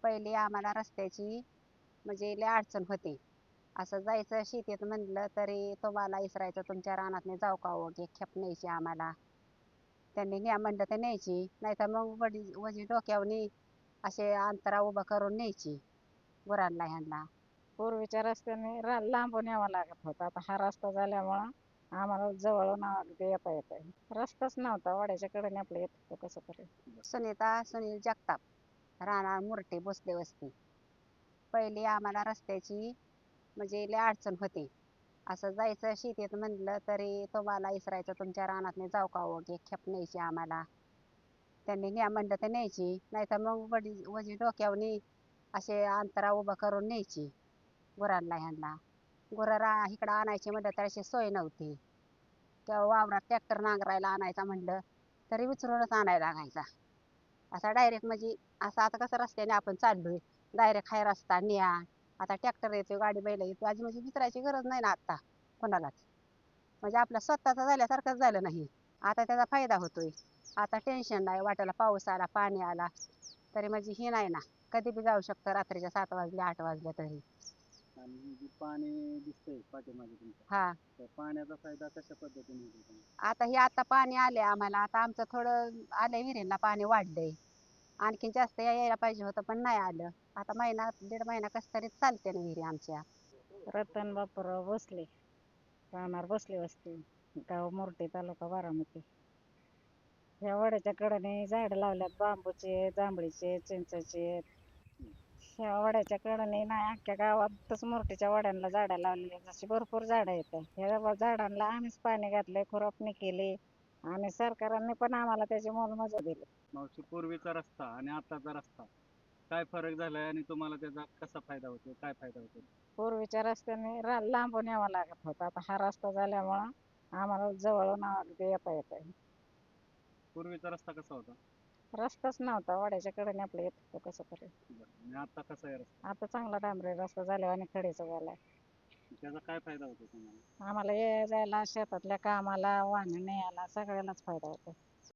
पहिली आम्हाला रस्त्याची म्हणजे लय अडचण होती. असं जायचं शेतीत म्हणलं तरी तुम्हाला इसरायचं तुमच्या रानात जाऊ का हो एक खेप न्यायची आम्हाला. त्यांनी न्या म्हणलं तर न्यायची, नाहीतर मग वजी डोक्यावनी असे अंतरा उभं करून न्यायची गुरांना ह्यांना. पूर्वीच्या रस्त्याने लांबून यावं लागत होतं. आता हा रस्ता झाल्यामुळं आम्हाला जवळून अगदी येता येतंय. रस्ताच नव्हता, वाड्याच्या कडेने आपलं येत होतं कसं तरी. सुनीता सुनील जगताप, राहणार मुरटे भोसले वस्ती. पहिली आम्हाला रस्त्याची म्हणजे लय अडचण होती. असं जायचं शेतीत म्हणलं तरी तुम्हाला इसरायचं तुमच्या रानात जाऊ का हो एक खेप न्यायची आम्हाला. त्यांनी न्या म्हणलं तर न्यायची, नाहीतर मग वजी डोक्यावनी असे अंतरा उभं करून न्यायची गुरांना ह्यांना. गुरं इकडं आणायची म्हणलं तर अशी सोय नव्हती. तेव्हा वावरात ट्रॅक्टर नांगरायला आणायचा म्हणलं तरी उचलूनच आणायला लागायचा. असा डायरेक्ट म्हणजे असं आता कसं रस्त्याने आपण चाललोय, डायरेक्ट हाय रस्ता न्या. आता ट्रॅक्टर येतो, गाडी बैल येतो, आधी म्हणजे विचारायची गरज नाही ना आता कोणालाच. म्हणजे आपलं स्वतःच झाल्यासारखंच झालं नाही. आता त्याचा फायदा होतोय. आता टेन्शन नाही, वाट्याला पाऊस आला पाणी आला तरी म्हणजे हे नाही ना, कधी बी जाऊ शकतं रात्रीच्या 7 वाजल्या 8 वाजल्या तरी. आणि हे जे पाणी दिसतंय पाठीमागे तुमच्या, हा, त्या पाण्याचा फायदा कशा पद्धतीने होतो तुम्हाला? आता पाणी आले आम्हाला, आता आमचं थोडं आलंय विहिरीला पाणी वाढलंय. आणखीन जास्त यायला पाहिजे होतं पण नाही आलं. आता महिना दीड महिना कस तरी चालते ना विहिरी आमच्या. रतन बापूराव भोसले, राहणार भोसले वस्ती, गाव मुरटे, तालुका बारामती. ह्या वाड्याच्या कडेने झाडं लावल्यात, बांबूचे, जांभळीचे, चिंचेचे. ह्या वाड्याच्या कडेने नाही, अख्ख्या गावातच मुरटीच्या वाड्यांना झाडं लावलेली आहेत. अशी भरपूर झाडं आहेत. ह्या झाडांना आम्हीच पाणी घातलंय, खुरपणी केली आणि सरकारांनी पण आम्हाला त्याची मोलमजूर दिली. मावशी, पूर्वीचा रस्ता आणि आताचा रस्ता काय फरक झालाय आणि तुम्हाला त्याचा कसा फायदा होतो, काय फायदा होतो? पूर्वीच्या रस्त्याने लांबून यावं लागत होतं. आता हा रस्ता झाल्यामुळं आम्हाला जवळून अगदी येता येतंय. पूर्वीचा रस्ता कसा होता? रस्ताच नव्हता, वाड्याच्या कडेने आपलं येत होतं कसं तरी. आणि आता कसा आहे रस्ता? आता चांगला डांबरी रस्ता झाला आणि खडीचा झालाय. त्याचा काय फायदा होतो तुम्हाला? आम्हाला ये जायला, शेतातल्या कामाला, वाहनं न्यायला सगळ्यालाच फायदा होतो.